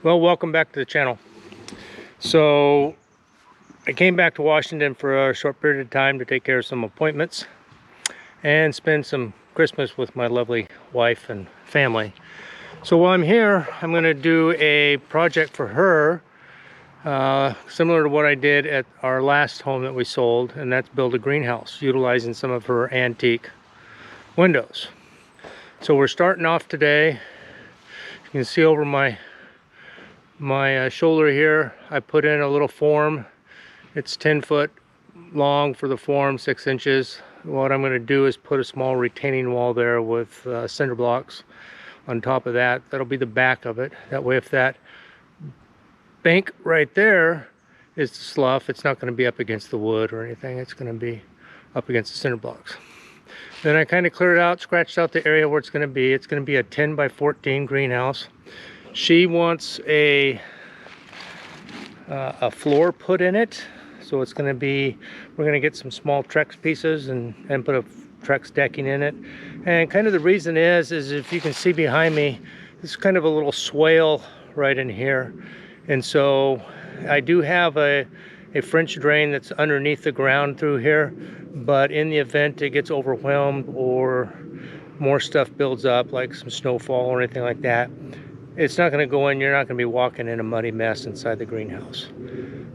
Well, welcome back to the channel. So I came back to Washington for a short period of time to take care of some appointments and spend some Christmas with my lovely wife and family. So while I'm here, I'm going to do a project for her similar to what I did at our last home that we sold, and that's build a greenhouse utilizing some of her antique windows. So we're starting off today. You can see over my shoulder here, I put in a little form. It's 10 foot long for the form, 6 inches. What I'm going to do is put a small retaining wall there with cinder blocks on top of that. That'll be the back of it. That way, if that bank right there is slough, it's not going to be up against the wood or anything. It's going to be up against the cinder blocks. Then I kind of cleared out, scratched out the area where it's going to be. It's going to be a 10 by 14 greenhouse. She wants a floor put in it, so it's going to be, we're going to get some small Trex pieces and put a Trex decking in it. And kind of the reason is if you can see behind me, it's kind of a little swale right in here, and so I do have a French drain that's underneath the ground through here, but in the event it gets overwhelmed or more stuff builds up, like some snowfall or anything like that, it's not going to go in. You're not going to be walking in a muddy mess inside the greenhouse.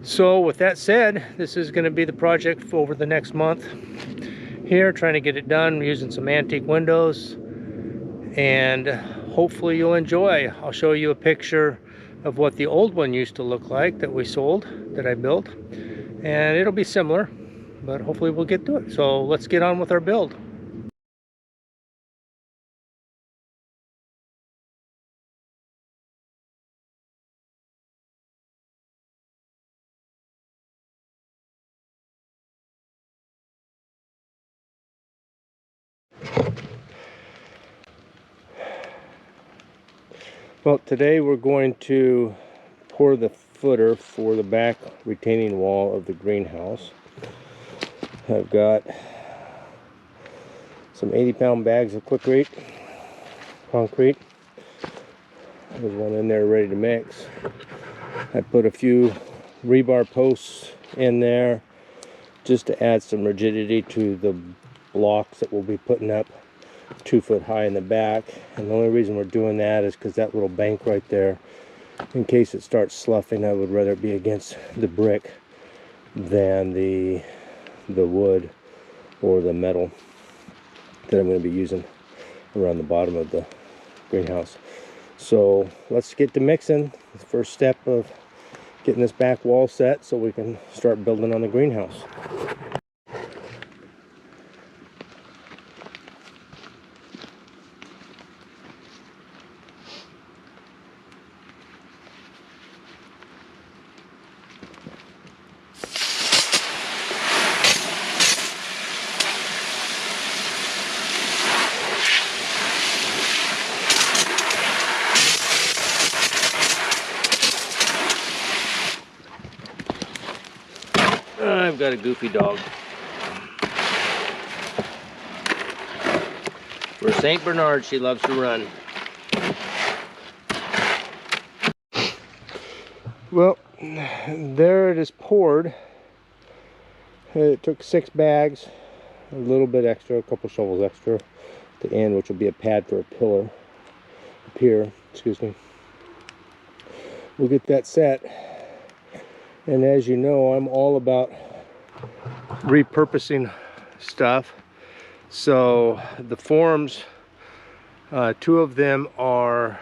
So with that said, this is going to be the project for over the next month here, trying to get it done using some antique windows, and hopefully you'll enjoy. I'll show you a picture of what the old one used to look like that we sold, that I built, and it'll be similar, but hopefully we'll get to it. So let's get on with our build. Well, today we're going to pour the footer for the back retaining wall of the greenhouse. I've got some 80-pound bags of Quikrete concrete. There's one in there ready to mix. I put a few rebar posts in there just to add some rigidity to the blocks that we'll be putting up 2 foot high in the back. And the only reason we're doing that is because that little bank right there, in case it starts sloughing, I would rather it be against the brick than the wood or the metal that I'm going to be using around the bottom of the greenhouse. So let's get to mixing. The first step of getting this back wall set so we can start building on the greenhouse. I've got a goofy dog. For St. Bernard, she loves to run. Well, there it is poured. It took 6 bags, a little bit extra, a couple shovels extra at the end, which will be a pad for a pier, excuse me. We'll get that set. And as you know, I'm all about repurposing stuff. So the forms, 2 of them are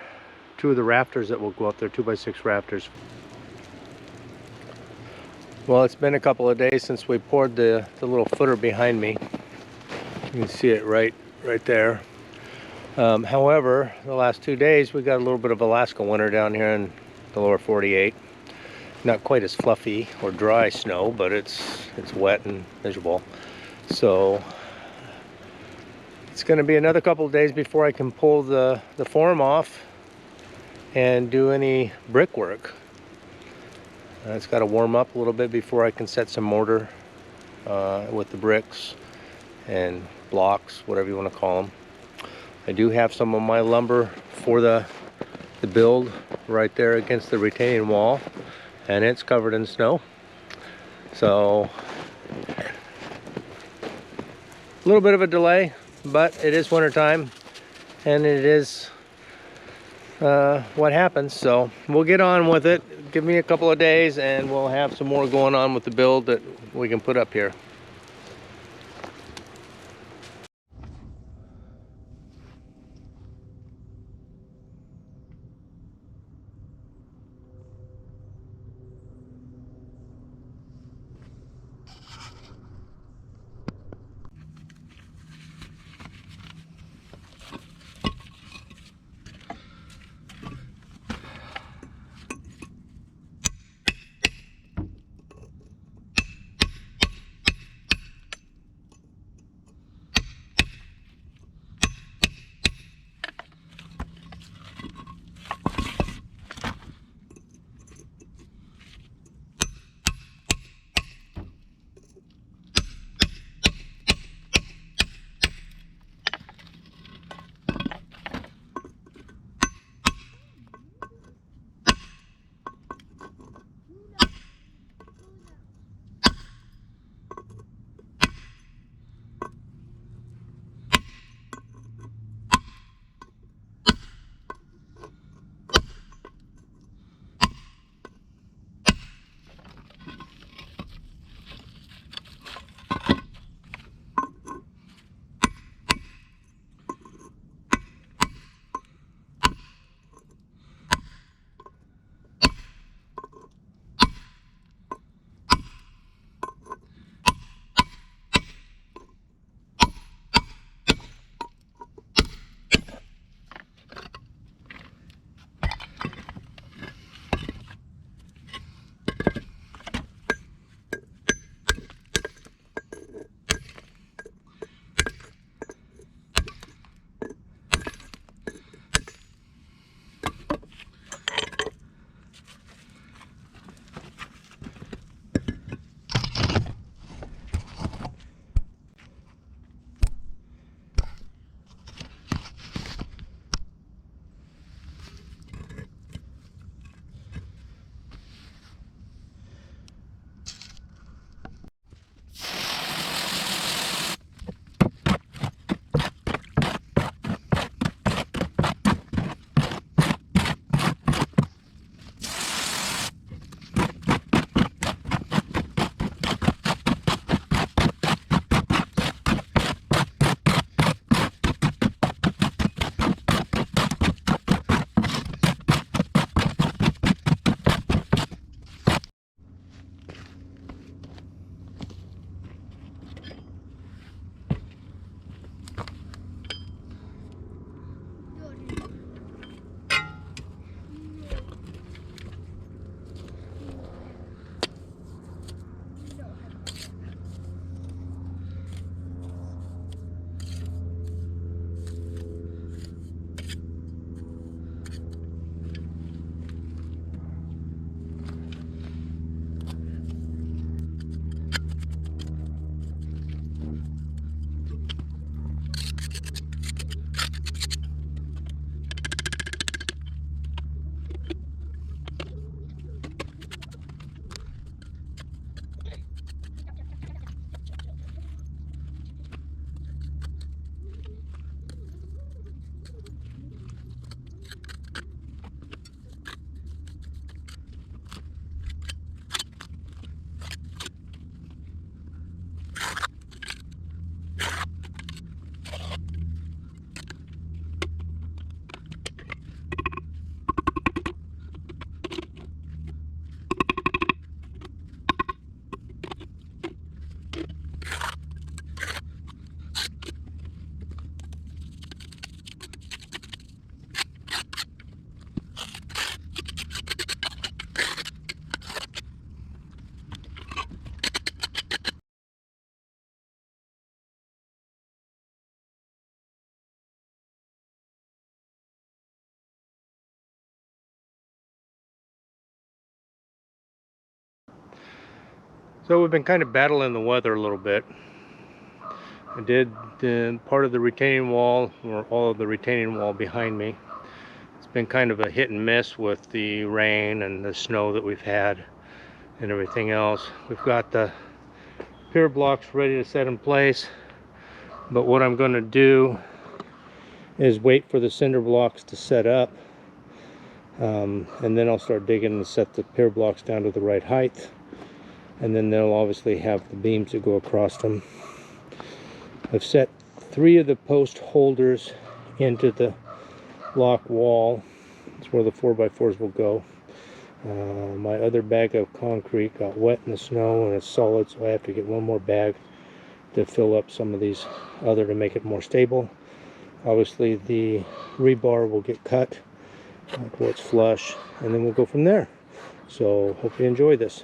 2 of the rafters that will go up there, 2x6 rafters. Well, it's been a couple of days since we poured the little footer behind me. You can see it right there. However, the last 2 days we got a little bit of Alaska winter down here in the lower 48. Not quite as fluffy or dry snow, but it's wet and miserable. So it's going to be another couple of days before I can pull the form off and do any brickwork. It's got to warm up a little bit before I can set some mortar with the bricks and blocks, whatever you want to call them. I do have some of my lumber for the build right there against the retaining wall, and it's covered in snow. So a little bit of a delay, but it is winter time, and it is what happens. So we'll get on with it. Give me a couple of days and we'll have some more going on with the build that we can put up here. So we've been kind of battling the weather a little bit. I did part of the retaining wall, or all of the retaining wall behind me. It's been kind of a hit and miss with the rain and the snow that we've had and everything else. We've got the pier blocks ready to set in place, but what I'm going to do is wait for the cinder blocks to set up, and then I'll start digging and set the pier blocks down to the right height, and then they'll obviously have the beams that go across them. I've set 3 of the post holders into the block wall. That's where the 4x4s will go. My other bag of concrete got wet in the snow and it's solid, so I have to get one more bag to fill up some of these other to make it more stable. Obviously the rebar will get cut where it's flush, and then we'll go from there. So hope you enjoy this.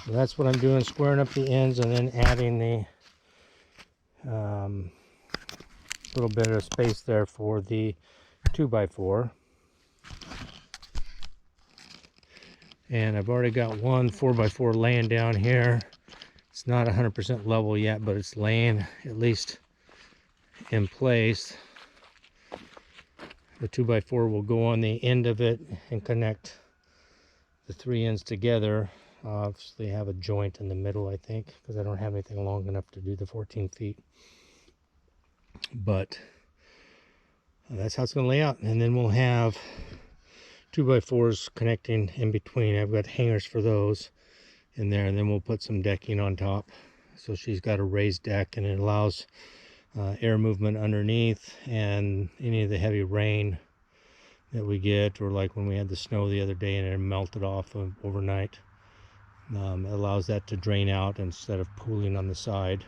So that's what I'm doing, squaring up the ends and then adding the little bit of space there for the 2x4. And I've already got one 4x4 laying down here. It's not 100% level yet, but it's laying at least in place. The 2x4 will go on the end of it and connect the 3 ends together. Obviously have a joint in the middle, I think, because I don't have anything long enough to do the 14 feet. But that's how it's going to lay out. And then we'll have 2x4s connecting in between. I've got hangers for those in there, and then we'll put some decking on top. So she's got a raised deck, and it allows air movement underneath, and any of the heavy rain that we get, or like when we had the snow the other day and it melted off overnight, it allows that to drain out instead of pooling on the side.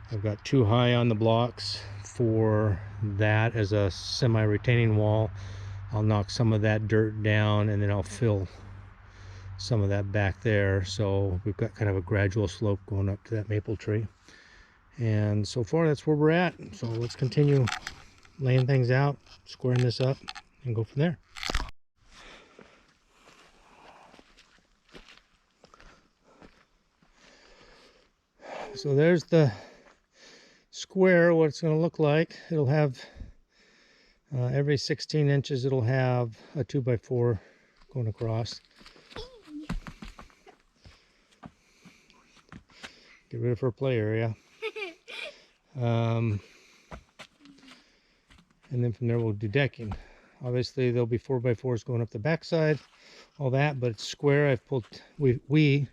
I've got 2 high on the blocks for that as a semi-retaining wall. I'll knock some of that dirt down and then I'll fill some of that back there, so we've got kind of a gradual slope going up to that maple tree. And so far that's where we're at. So let's continue laying things out, squaring this up, and go from there. So there's the square, what it's going to look like. It'll have every 16 inches it'll have a 2x4 going across. Get rid of her play area. And then from there we'll do decking. Obviously there'll be 4x4s going up the backside, all that, but it's square. I've pulled, we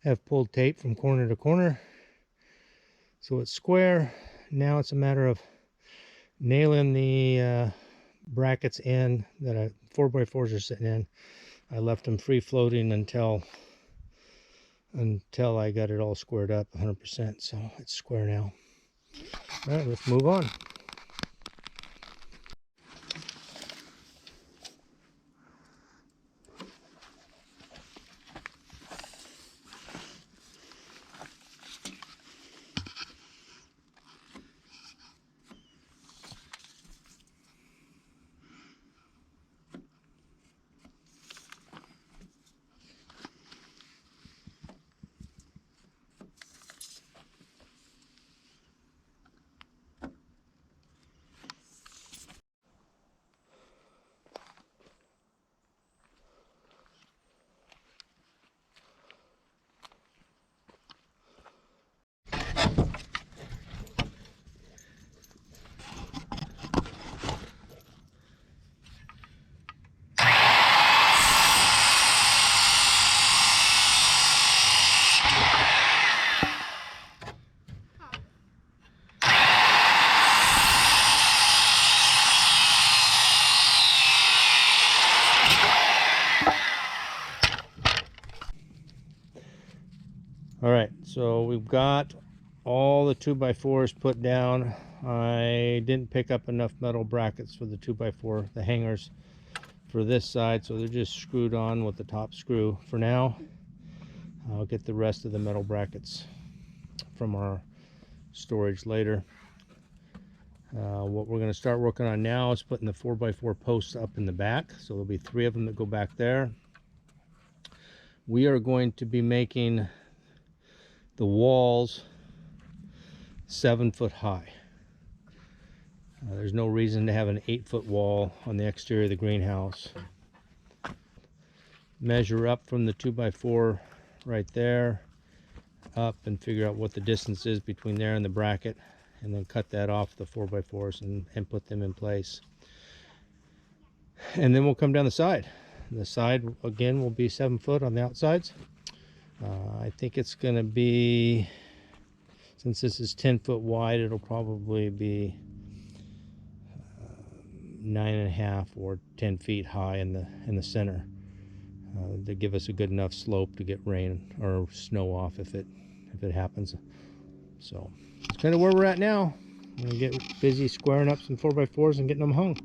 have pulled tape from corner to corner, so it's square. Now it's a matter of nailing the brackets in that 4x4s are sitting in. I left them free floating until I got it all squared up 100%, so it's square now. All right, let's move on. So we've got all the 2x4s put down. I didn't pick up enough metal brackets for the 2x4, the hangers for this side, so they're just screwed on with the top screw for now. I'll get the rest of the metal brackets from our storage later. What we're going to start working on now is putting the 4x4 posts up in the back. So there'll be 3 of them that go back there. We are going to be making the walls 7 foot high. There's no reason to have an 8-foot wall on the exterior of the greenhouse. Measure up from the 2x4 right there up and figure out what the distance is between there and the bracket, and then cut that off the 4x4s and put them in place. And then we'll come down the side. The side again will be 7 foot on the outsides. I think it's going to be, since this is 10 foot wide, it'll probably be 9.5 or 10 feet high in the center, to give us a good enough slope to get rain or snow off if it happens. So that's kind of where we're at now. I'm gonna get busy squaring up some 4x4s and getting them hung.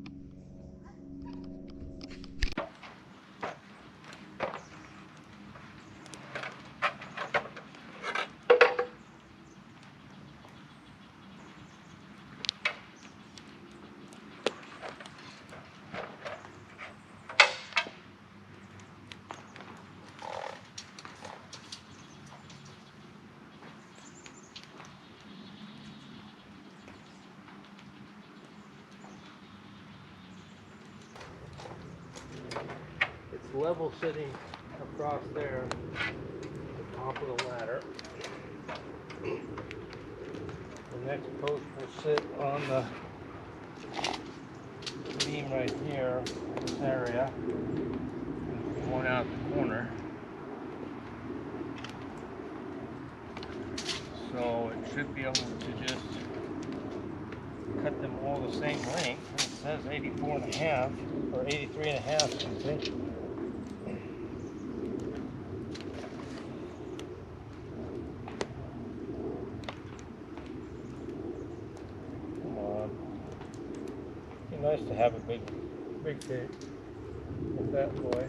Level sitting across there, the top of the ladder. The next post will sit on the beam right here, this area, one out the corner. So it should be able to just cut them all the same length. It says 84.5 or 83.5, excuse me. Nice to have a big tape with that boy.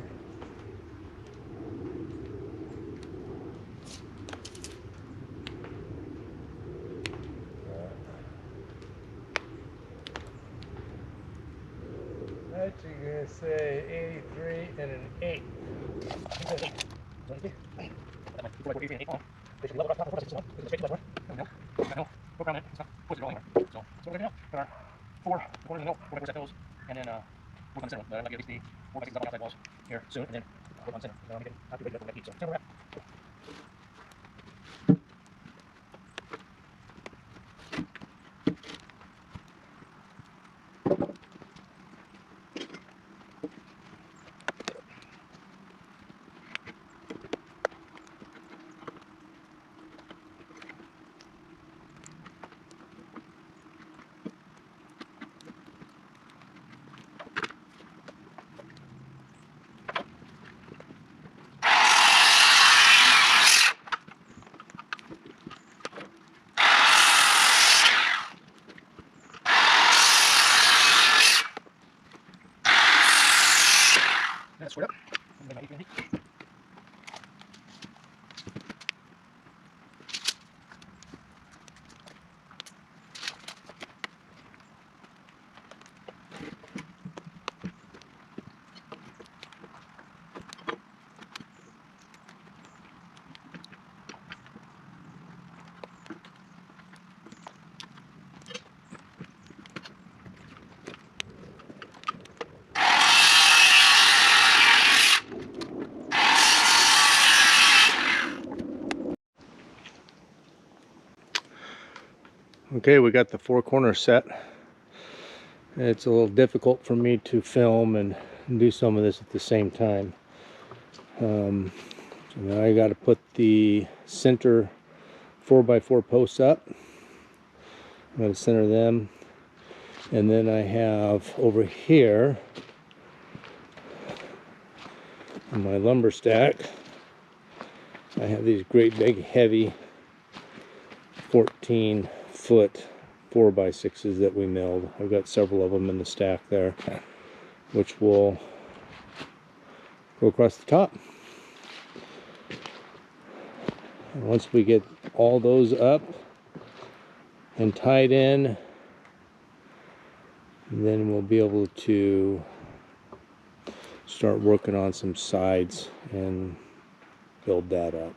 Actually, gonna say 83 and an 8. Four quarters of milk, 4x4 set those, and then work on the center one. I'll get at least the 4x6 up on the outside walls here soon, and then work on the center. And then I'll get it after we get that heat. So center wrap. That's squared up. Okay, we got the 4 corners set. It's a little difficult for me to film and do some of this at the same time. So now I got to put the center 4x4 posts up. I'm going to center them, and then I have over here on my lumber stack, I have these great big heavy 14-foot 4x6s that we milled. I've got several of them in the stack there, which will go across the top. And once we get all those up and tied in, then we'll be able to start working on some sides and build that up.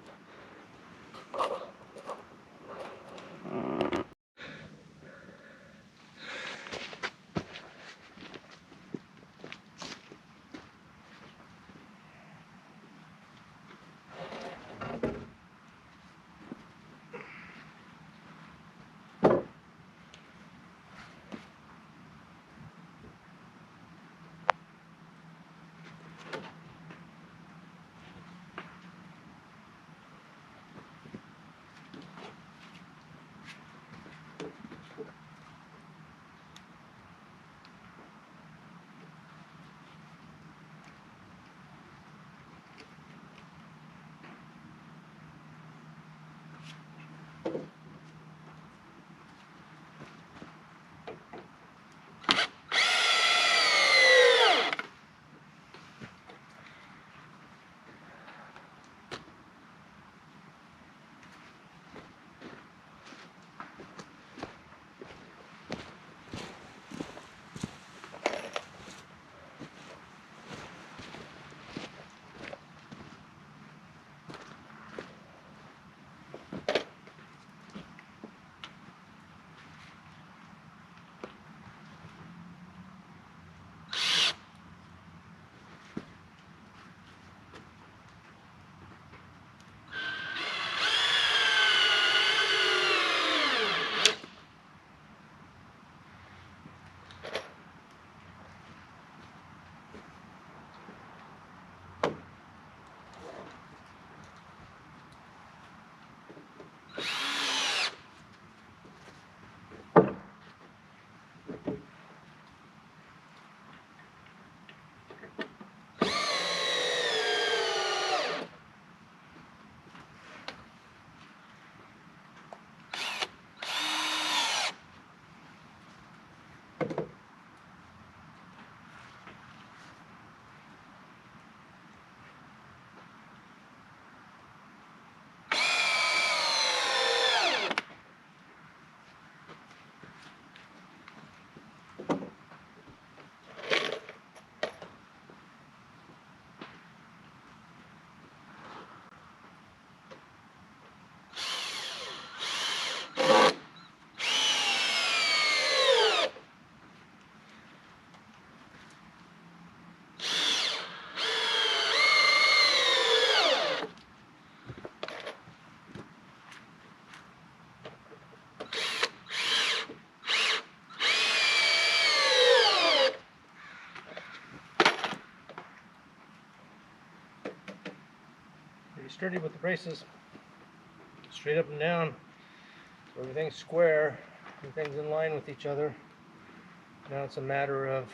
Pretty sturdy with the braces, straight up and down, so everything's square, everything's in line with each other. Now it's a matter of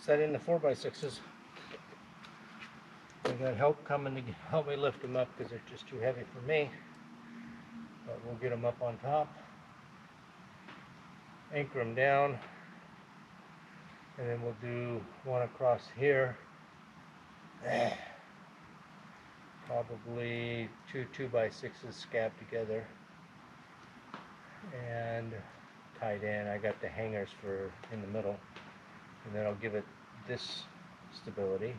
setting the 4x6s. I got help coming to help me lift them up because they're just too heavy for me, but we'll get them up on top, anchor them down, and then we'll do one across here. Probably two 2x6s scabbed together and tied in. I got the hangers for in the middle, and then I'll give it this stability,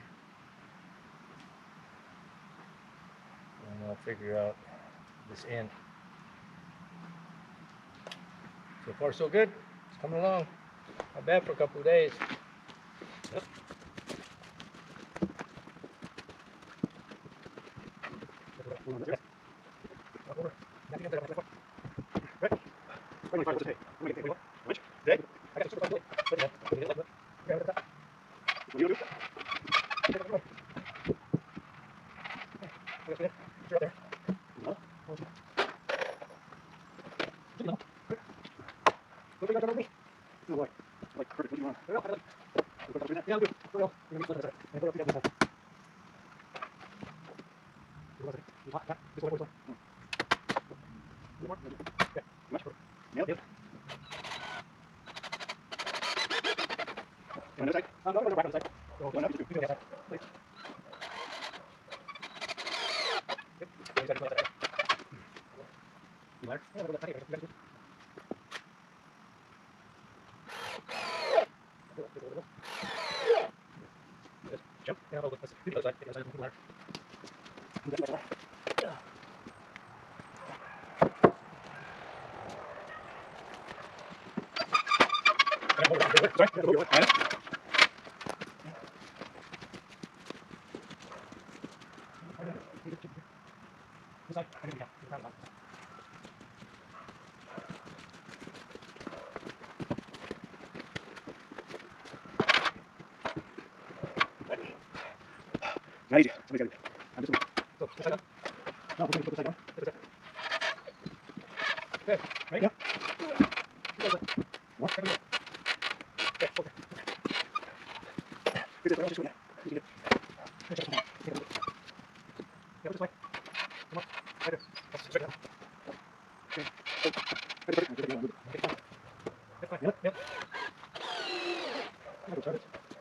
and I'll figure out this end. So far so good. It's coming along. Not bad for a couple of days. Yep. Nailed it. On the other side. No, no, back on the side. Go up. You go the other side. Please. Good. You got to go the other side. You ladder? Yeah, go that side. You got to do. Just jump. Yeah, let's do the other side. Take the other side. Ladder. Do that right there. Sorry, go on. Not easy. Somebody's got to do it. I'm just going to. So, this side down. No, we're going to put this side down. This side. Okay, right? Yeah. More. Okay, okay. Here's this way. I'll just go now. You can do it. Yeah, this way. Come on. Right there. Straight down. Okay. Oh. Perfect. Okay. That's fine. Yep.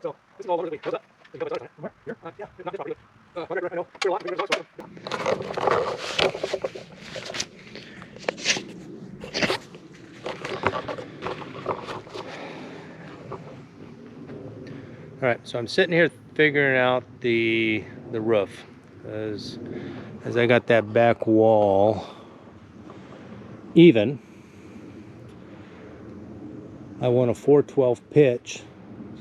So, this is all over the way. Close up. You go to the other side. Here? Yeah. Not this properly. Whatever. I know. Clear a lot. There's also. All right, so I'm sitting here figuring out the roof as I got that back wall even. I want a 412 pitch,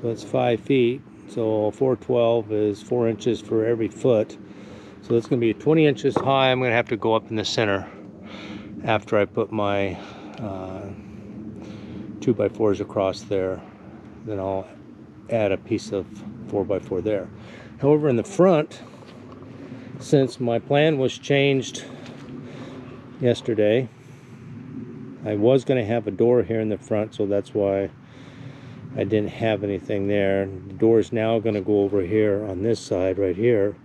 so it's 5 feet. So 412 is 4 inches for every foot. So it's going to be 20 inches high. I'm going to have to go up in the center after I put my 2x4s across there. Then I'll add a piece of 4x4 there. However, in the front, since my plan was changed yesterday, I was going to have a door here in the front, so that's why I didn't have anything there. The door is now going to go over here on this side right here.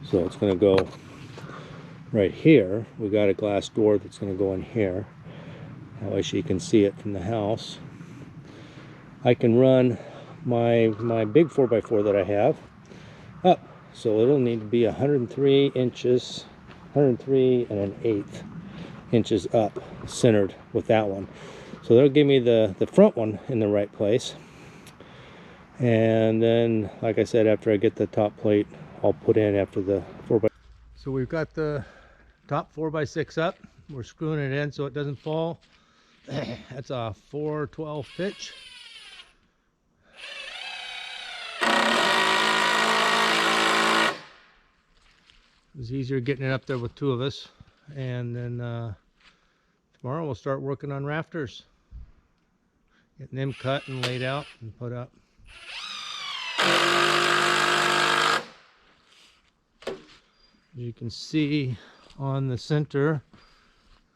So it's going to go right here. We got a glass door that's going to go in here. That way you can see it from the house. I can run my big 4x4 that I have up, so it'll need to be 103 inches, 103 1/8 inches up, centered with that one. So that'll give me the front one in the right place. And then, like I said, after I get the top plate, I'll put in after the 4x. So we've got the top 4x6 up. We're screwing it in so it doesn't fall. That's a 412 pitch. It was easier getting it up there with two of us. And then tomorrow we'll start working on rafters, getting them cut and laid out and put up. As you can see on the center,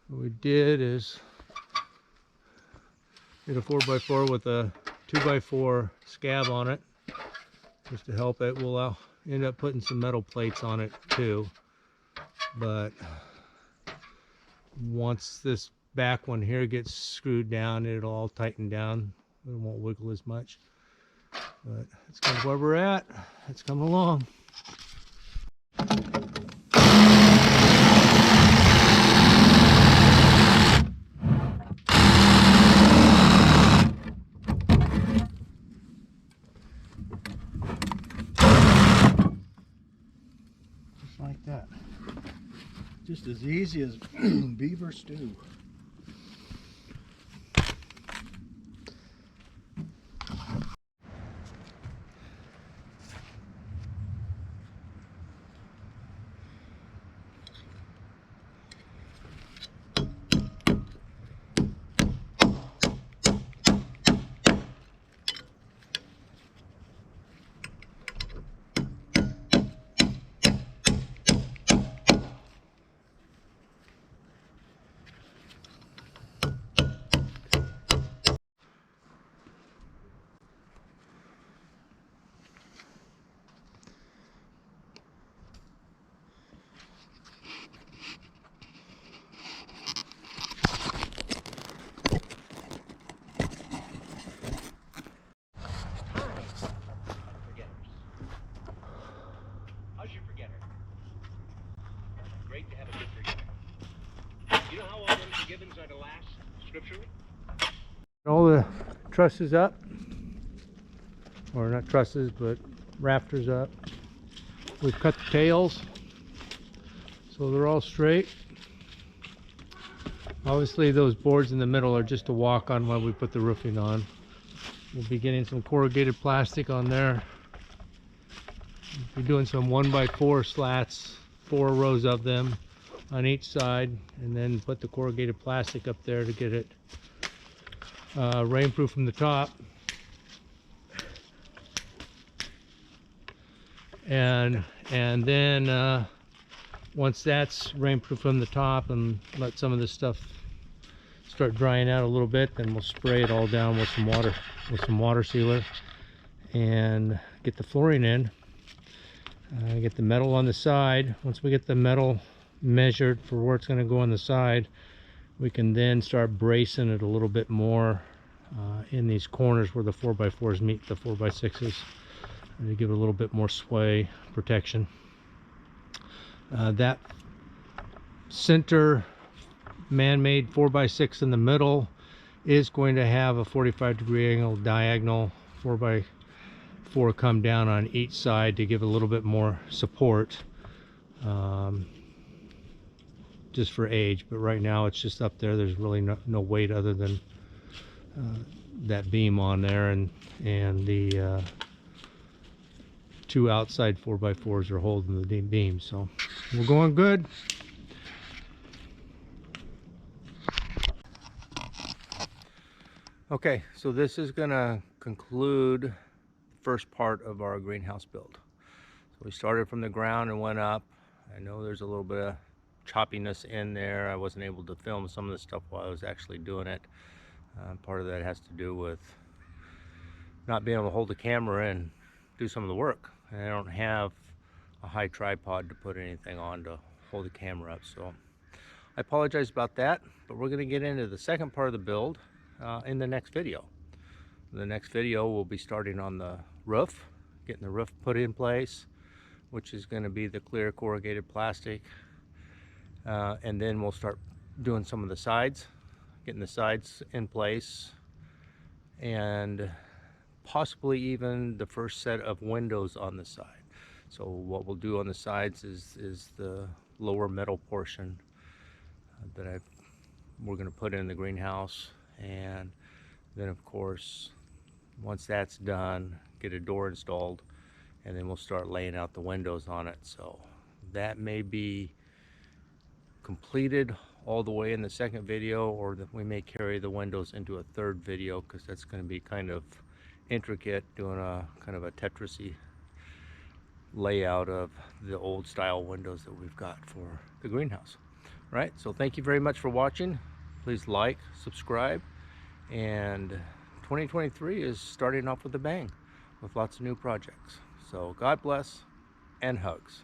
what we did is did a 4x4 with a 2x4 scab on it just to help it. We'll end up putting some metal plates on it too, but once this back one here gets screwed down, it'll all tighten down. It won't wiggle as much, but that's kind of where we're at. It's coming along. Like that. Just as easy as beaver stew. great to have a good forgiven. You know how all those forgivens are to last scripturally? All the trusses up, or not trusses, but rafters up. We've cut the tails, so they're all straight. Obviously those boards in the middle are just to walk on while we put the roofing on. We'll be getting some corrugated plastic on there. We'll be doing some 1x4 slats, 4 rows of them on each side, and then put the corrugated plastic up there to get it rainproof from the top. And then once that's rainproof from the top and let some of this stuff start drying out a little bit, then we'll spray it all down with some water sealer and get the flooring in. Get the metal on the side. Once we get the metal measured for where it's going to go on the side, we can then start bracing it a little bit more in these corners where the 4x4s meet the 4x6s, to give it a little bit more sway protection. That center man-made 4x6 in the middle is going to have a 45-degree angle diagonal 4x4 come down on each side to give a little bit more support, just for age. But right now it's just up there. There's really no weight other than that beam on there, and the 2 outside 4x4s are holding the beam. So we're going good. Okay, so this is gonna conclude the first part of our greenhouse build. So we started from the ground and went up. I know there's a little bit of choppiness in there. I wasn't able to film some of the stuff while I was actually doing it. Part of that has to do with not being able to hold the camera and do some of the work. And I don't have a high tripod to put anything on to hold the camera up, so I apologize about that. But we're going to get into the second part of the build in the next video. The next video we'll be starting on the roof, getting the roof put in place, which is going to be the clear corrugated plastic, and then we'll start doing some of the sides, getting the sides in place, and possibly even the first set of windows on the side. So what we'll do on the sides is the lower metal portion that we're going to put in the greenhouse, and then of course once that's done, get a door installed, and then we'll start laying out the windows on it. So that may be completed all the way in the second video, or that we may carry the windows into a third video, because that's going to be kind of intricate, doing a kind of a Tetris-y layout of the old style windows that we've got for the greenhouse. Right, so thank you very much for watching. Please like, subscribe, and 2023 is starting off with a bang with lots of new projects. So God bless and hugs.